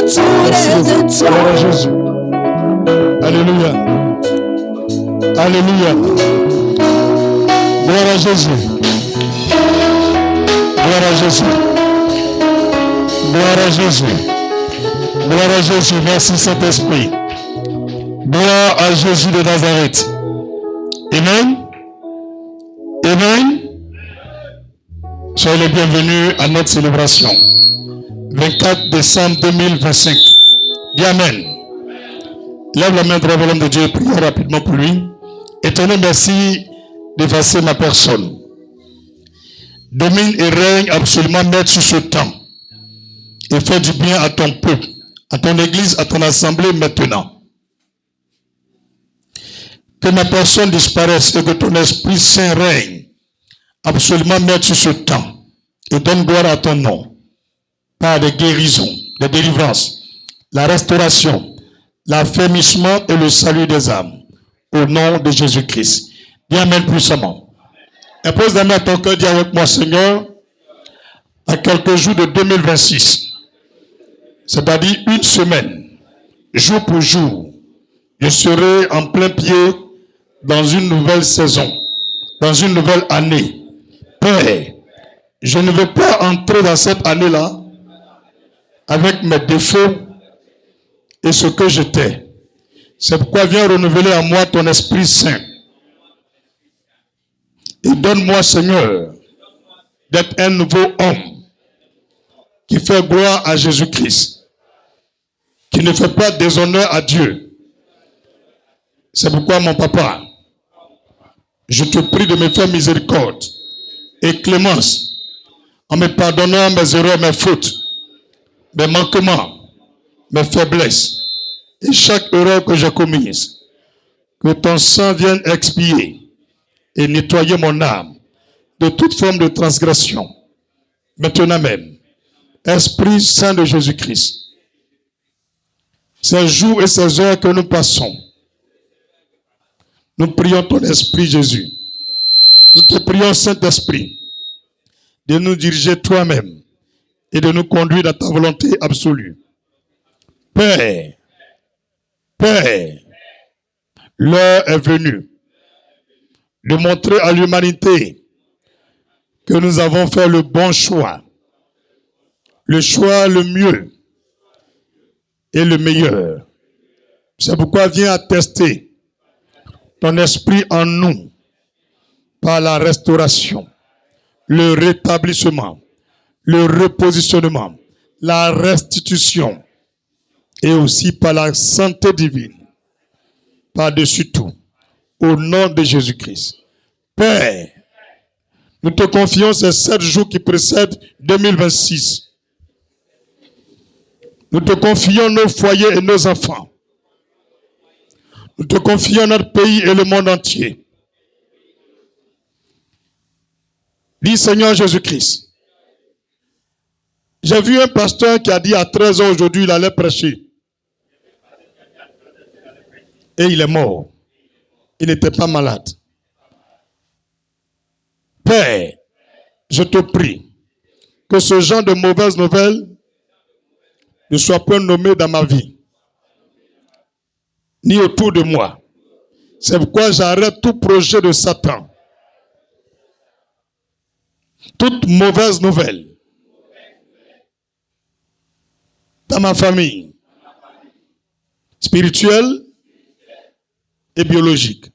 Gloire à Jésus. Alléluia. Alléluia. Gloire à Jésus. Gloire à Jésus. Gloire à Jésus. Gloire à Jésus. Merci Saint-Esprit. Gloire à Jésus de Nazareth. Amen. Amen. Soyez les bienvenus à notre célébration. 24 décembre 2025. Dis Amen. Lève la main devant l'homme de Dieu et prie rapidement pour lui. Éternel, merci d'effacer ma personne. Domine et règne absolument maître sur ce temps. Et fais du bien à ton peuple, à ton église, à ton assemblée maintenant. Que ma personne disparaisse et que ton Esprit Saint règne absolument maître sur ce temps. Et donne gloire à ton nom. Par des guérisons, des délivrances, la restauration, l'affermissement et le salut des âmes. Au nom de Jésus-Christ. Dis Amen puissamment. Impose la main à ton cœur, dis avec moi, Seigneur, à quelques jours de 2026, c'est-à-dire une semaine, jour pour jour, je serai en plein pied dans une nouvelle saison, dans une nouvelle année. Père, je ne veux pas entrer dans cette année-là avec mes défauts et ce que j'étais. C'est pourquoi viens renouveler en moi ton Esprit Saint. Et donne-moi, Seigneur, d'être un nouveau homme qui fait gloire à Jésus-Christ, qui ne fait pas déshonneur à Dieu. C'est pourquoi, mon papa, je te prie de me faire miséricorde et clémence en me pardonnant mes erreurs, mes fautes, mes manquements, mes faiblesses et chaque erreur que j'ai commise. Que ton sang vienne expier et nettoyer mon âme de toute forme de transgression. Maintenant même, Esprit Saint de Jésus-Christ, ces jours et ces heures que nous passons, nous prions ton Esprit Jésus. Nous te prions Saint-Esprit de nous diriger toi-même et de nous conduire dans ta volonté absolue. Père, Père, l'heure est venue de montrer à l'humanité que nous avons fait le bon choix, le choix le mieux et le meilleur. C'est pourquoi viens attester ton esprit en nous par la restauration, le rétablissement, le repositionnement, la restitution et aussi par la santé divine, par-dessus tout. Au nom de Jésus-Christ. Père, nous te confions ces 7 jours qui précèdent 2026. Nous te confions nos foyers et nos enfants. Nous te confions notre pays et le monde entier. Dis Seigneur Jésus-Christ. J'ai vu un pasteur qui a dit à 13 ans aujourd'hui, il allait prêcher. Et il est mort. Il n'était pas malade. Père, je te prie que ce genre de mauvaises nouvelles ne soit pas nommé dans ma vie, ni autour de moi. C'est pourquoi j'arrête tout projet de Satan. Toute mauvaise nouvelle dans ma famille, spirituelle et biologique.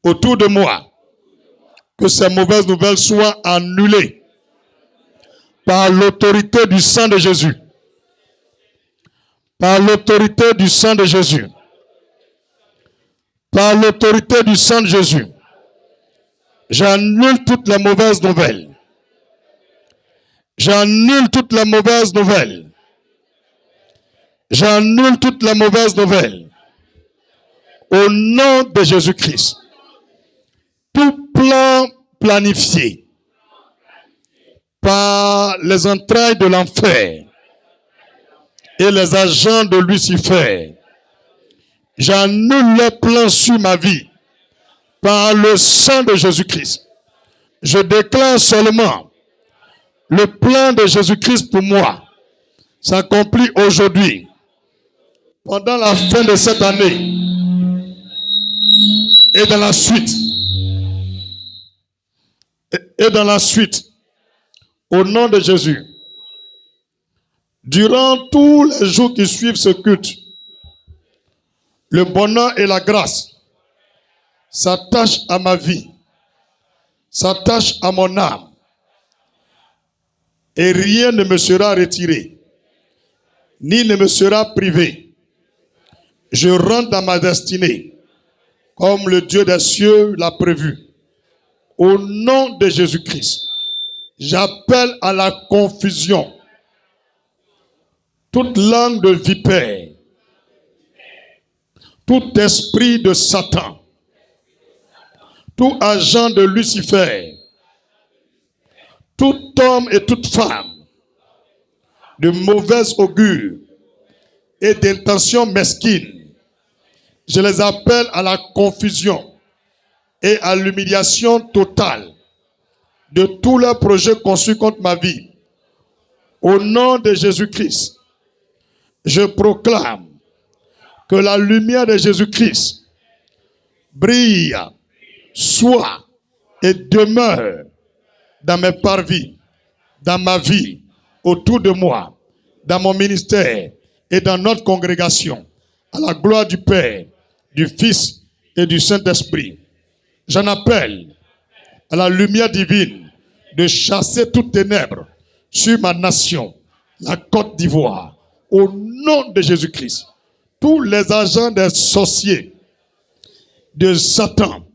Autour de moi, que ces mauvaises nouvelles soient annulées par l'autorité du sang de Jésus. Par l'autorité du sang de Jésus. Par l'autorité du sang de Jésus. J'annule toutes les mauvaises nouvelles. J'annule toutes les mauvaises nouvelles. J'annule toutes les mauvaises nouvelles. Au nom de Jésus-Christ. Tout plan planifié par les entrailles de l'enfer et les agents de Lucifer, j'annule les plans sur ma vie par le sang de Jésus-Christ. Je déclare seulement le plan de Jésus-Christ pour moi. s'accomplit aujourd'hui, pendant la fin de cette année et dans la suite. Et dans la suite, au nom de Jésus, durant tous les jours qui suivent ce culte, le bonheur et la grâce s'attachent à ma vie, s'attachent à mon âme, et rien ne me sera retiré, ni ne me sera privé. Je rentre dans ma destinée, comme le Dieu des cieux l'a prévu. Au nom de Jésus-Christ, j'appelle à la confusion toute langue de vipère, tout esprit de Satan, tout agent de Lucifer, tout homme et toute femme de mauvaise augure et d'intention mesquine. Je les appelle à la confusion et à l'humiliation totale de tous leurs projets conçus contre ma vie. Au nom de Jésus-Christ, je proclame que la lumière de Jésus-Christ brille, soit et demeure dans mes parvis, dans ma vie, autour de moi, dans mon ministère et dans notre congrégation, à la gloire du Père, du Fils et du Saint-Esprit. J'en appelle à la lumière divine de chasser toutes ténèbres sur ma nation, la Côte d'Ivoire, au nom de Jésus-Christ. Tous les agents des sorciers, de Satan,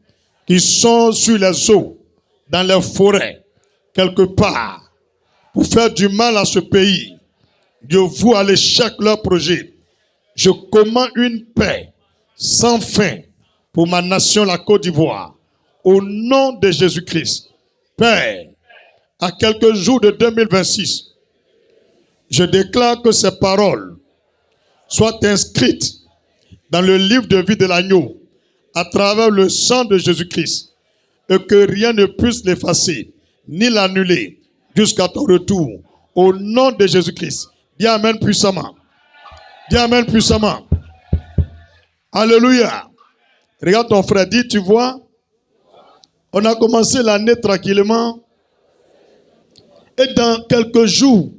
qui sont sur les eaux, dans les forêts, quelque part, pour faire du mal à ce pays, je voue à l'échec leur projet. Je commande une paix sans fin pour ma nation, la Côte d'Ivoire. Au nom de Jésus-Christ, Père, à quelques jours de 2026, je déclare que ces paroles soient inscrites dans le livre de vie de l'agneau à travers le sang de Jésus-Christ et que rien ne puisse l'effacer ni l'annuler jusqu'à ton retour. Au nom de Jésus-Christ, dis Amen puissamment. Dis Amen puissamment. Alléluia. Regarde ton frère, dis, tu vois, on a commencé l'année tranquillement et dans quelques jours,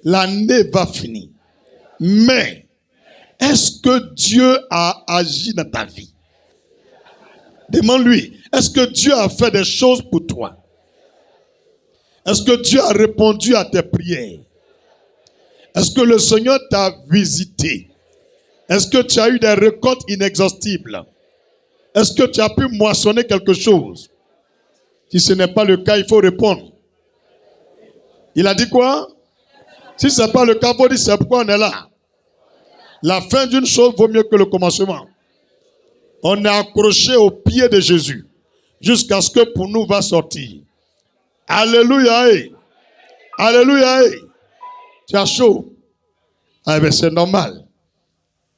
l'année va finir. Mais, est-ce que Dieu a agi dans ta vie? Demande-lui, est-ce que Dieu a fait des choses pour toi? Est-ce que Dieu a répondu à tes prières? Est-ce que le Seigneur t'a visité? Est-ce que tu as eu des récoltes inexhaustibles? Est-ce que tu as pu moissonner quelque chose? Si ce n'est pas le cas, il faut répondre. Il a dit quoi? Si ce n'est pas le cas, il faut dire c'est pourquoi on est là. La fin d'une chose vaut mieux que le commencement. On est accroché au pied de Jésus jusqu'à ce que pour nous va sortir. Alléluia. Alléluia. Tu as chaud. Ah ben c'est normal.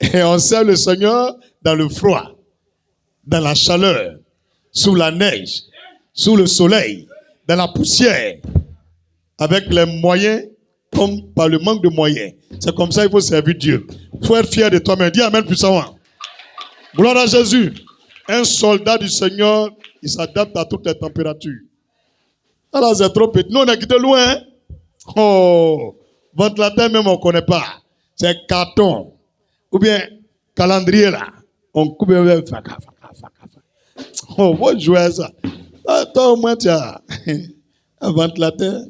Et on sert le Seigneur dans le froid, dans la chaleur, sous la neige, sous le soleil, dans la poussière, avec les moyens comme par le manque de moyens. C'est comme ça qu'il faut servir Dieu. Il faut être fier de toi-même. Dis Amen puissamment. Gloire à Jésus. Un soldat du Seigneur, il s'adapte à toutes les températures. Alors c'est trop petit. Nous on est quitté loin. Oh, ventilateur même on ne connaît pas. C'est carton. Ou bien calendrier là. On coupe un oh, faut jouer à ça. Toi au moins tu as un ventilateur.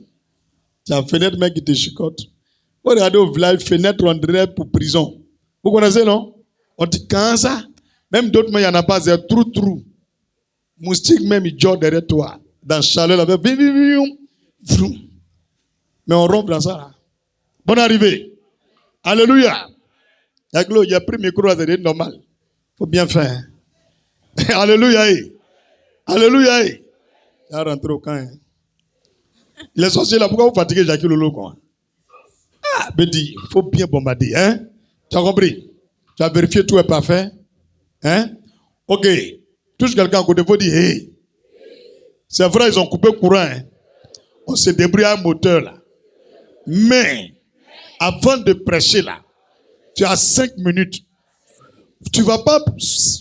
Tu as une fenêtre mec qui te chicote. Vous regardez au village, fenêtre on dirait pour prison. Vous connaissez non? On dit quand ça? Même d'autres, il n'y en a pas, c'est trou. Moustique même, il joue derrière toi. Dans la chaleur, là, mais on rompt dans ça. Là. Bonne arrivée. Alléluia. Il a pris le micro, c'est normal. Il faut bien faire. Alléluia. Alléluia. Il a rentré au camp. Hein. Les sorciers là, pourquoi vous fatiguez Jacques Lolo quoi? Ah, Bédi, il faut bien bombarder. Hein? Tu as compris? Tu as vérifié tout est parfait? Hein? Ok. Touche quelqu'un à côté, il faut dire, hey. C'est vrai, ils ont coupé le courant. Hein? On s'est débrouillé à un moteur là. Mais, avant de prêcher là, tu as 5 minutes. Tu ne vas pas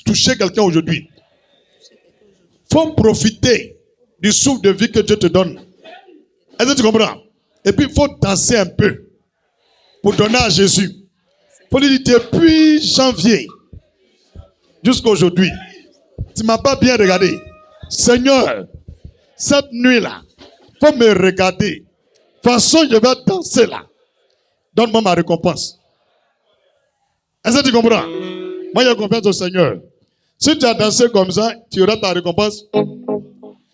toucher quelqu'un aujourd'hui. Il faut profiter du souffle de vie que Dieu te donne. Est-ce que tu comprends? Et puis il faut danser un peu pour donner à Jésus. Il faut lui dire depuis janvier jusqu'à aujourd'hui, tu ne m'as pas bien regardé. Seigneur, cette nuit-là, il faut me regarder. De toute façon, je vais danser là. Donne-moi ma récompense. Est-ce que tu comprends? Moi, j'ai confiance au Seigneur. Si tu as dansé comme ça, tu auras ta récompense.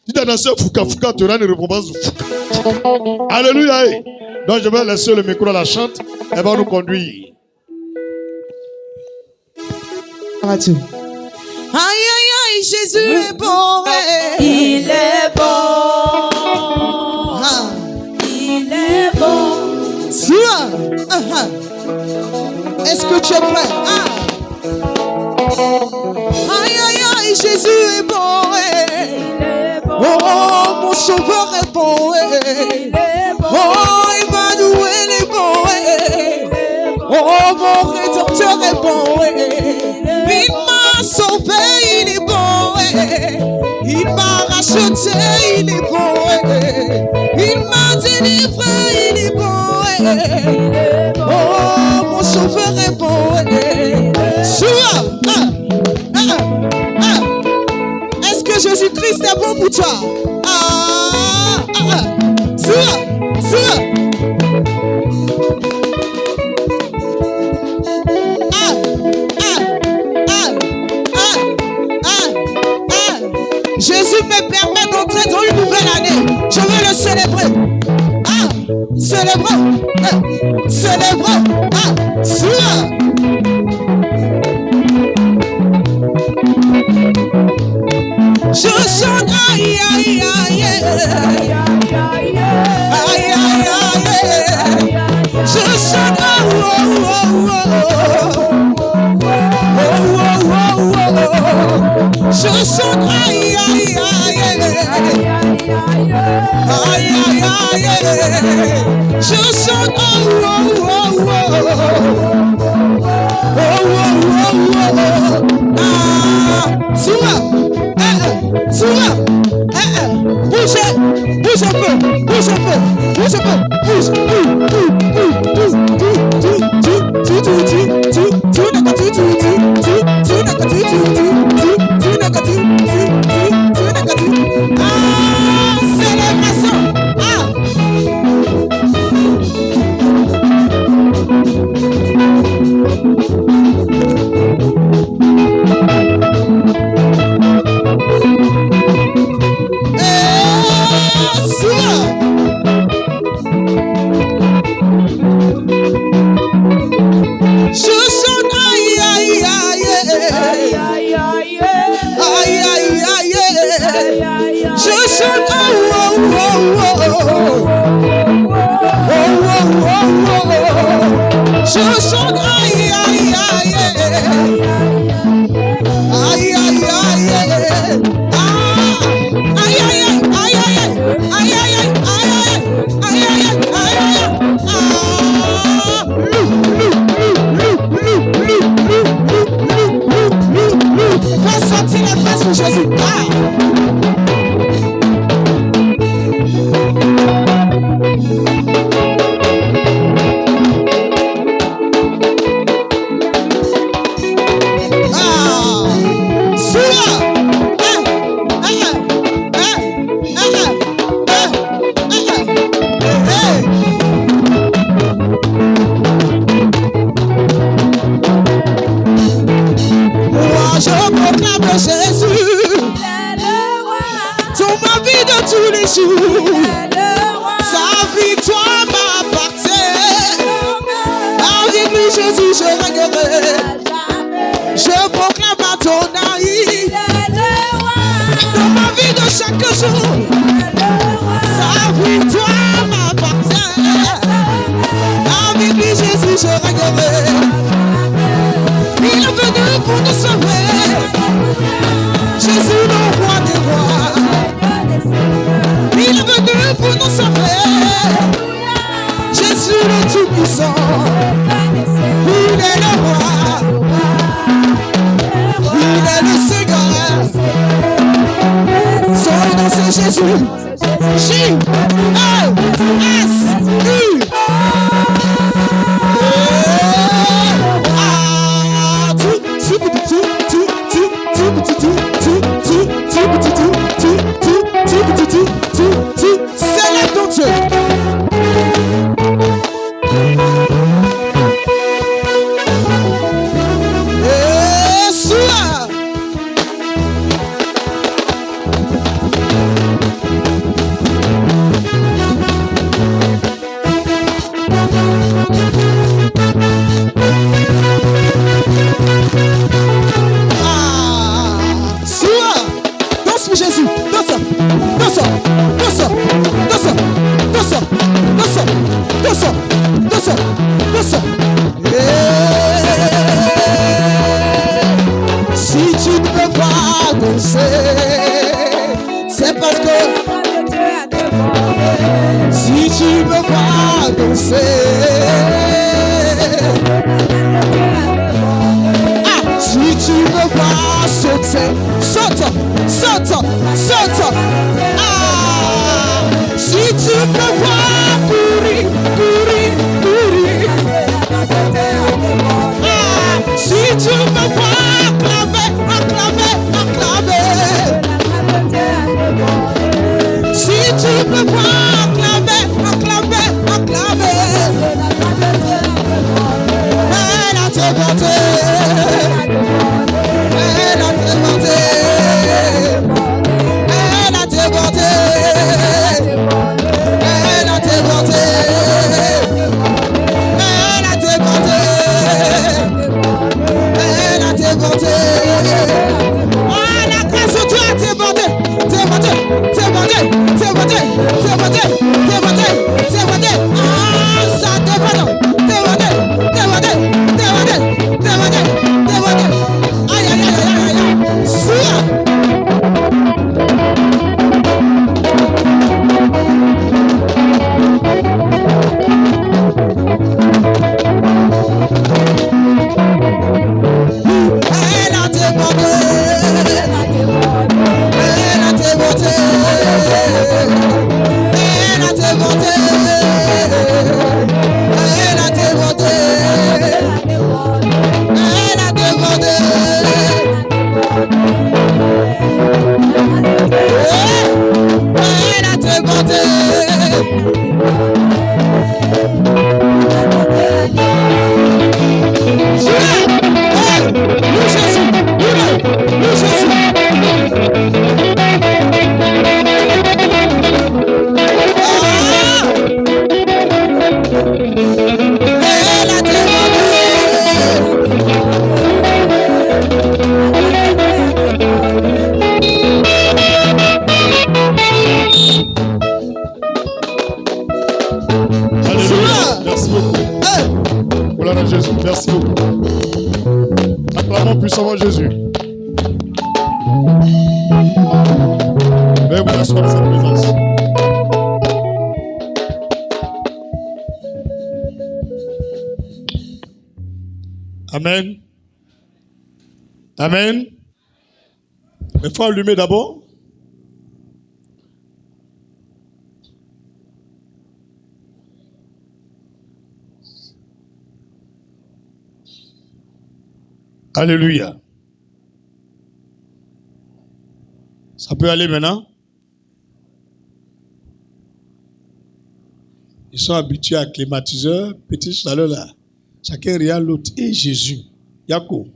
Si tu as dansé fouka fouka, tu auras une récompense fouka. Alléluia. Donc, je vais laisser le micro à la chante. Elle va nous conduire. Aïe, aïe, aïe, Jésus est bon. Il est bon. Ah. Il est bon. Sois. Est-ce que tu es prêt? Ah. Aïe, aïe, aïe, Jésus est bon. Oh, mon sauveur est bon. Oh, Emmanuel est bon. Oh, mon rédempteur est bon. Il m'a sauvé, il est bon. Il m'a racheté, il est bon. Il m'a délivré, il est bon. Oh, mon sauveur est bon. Sois. Est-ce que Jésus-Christ est bon pour toi? Sois. Jésus me permet d'entrer dans une nouvelle année. Je veux le célébrer. Célébrer. Sois. Je chante aïe aïe aïe aïe aïe aïe. Je chante je chante aïe aïe aïe aïe aïe. Je chante Sois. Bouge un peu. Célébration. Jésus le tout Tout-Puissant. Il est le roi. Il est le Seigneur. Son nom c'est Jésus. J-E-S-U. Célèbre ton Dieu. Jésus, danse, danse, danse, danse, danse, danse, danse, danse, danse. Si tu ne peux pas danser, c'est parce que si tu ne peux pas danser, si tu ne peux pas sauter, saute, saute, saute. Si tu ne peux pas courir, courir, courir. Si tu ne peux pas acclamer, acclamer, acclamer. Si tu ne peux pas acclamer, acclamer, acclamer. Elle a te porté. Elle a te porté. Elle a te porté. Elle a te porté. Elle a te porté. Elle a te porté. Oh, la grâce de Dieu a te porté. Te porté. Te porté. Te porté. Te porté. Te porté. Te porté. Ah, ça te porte. Te porté. Te porté. Te porté. Te porté. Te porté. Aïe, aïe, aïe, aïe, aïe, aïe. Sois. Elle a te porté. Elle a te porté. Elle a te porté. Elle a te porté. Elle a te porté. Elle a te porté. Merci beaucoup. Gloire à Jésus. Merci beaucoup. Acclamons puissamment Jésus. Veuillez vous asseoir dans sa présence. Amen. Amen. Il faut allumer d'abord. Alléluia. Ça peut aller maintenant? Ils sont habitués à climatiseur, petit chaleur là. Chacun regarde l'autre. Et Jésus. Yako.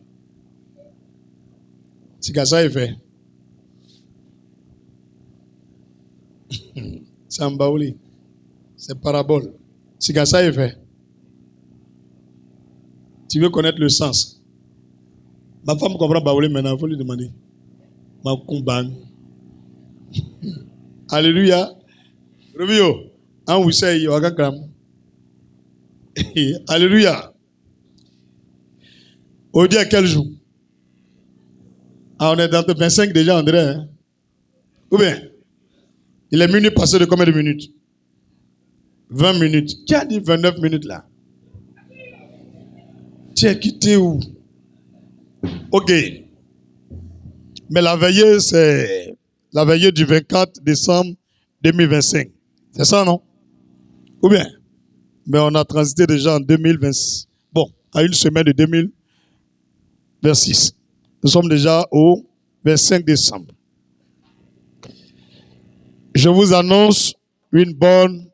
C'est comme ça il fait. C'est un baouli. C'est parabole. C'est comme ça il fait. Tu veux connaître le sens? Ma femme comprend baouli maintenant, il faut lui demander. Ma kumban. Alléluia. Rubio. En vous savez, alléluia. Aujourd'hui, à quel jour? Ah, on est dans le 25 déjà, André. Hein? Ou bien? Il est minuit passé de combien de minutes? 20 minutes. Qui a dit 29 minutes là? Tu es quitté où? Ok. Mais la veillée, c'est la veillée du 24 décembre 2025. C'est ça, non? Ou bien? Mais on a transité déjà en 2026. Bon, à une semaine de 2026. Nous sommes déjà au 25 décembre. Je vous annonce une bonne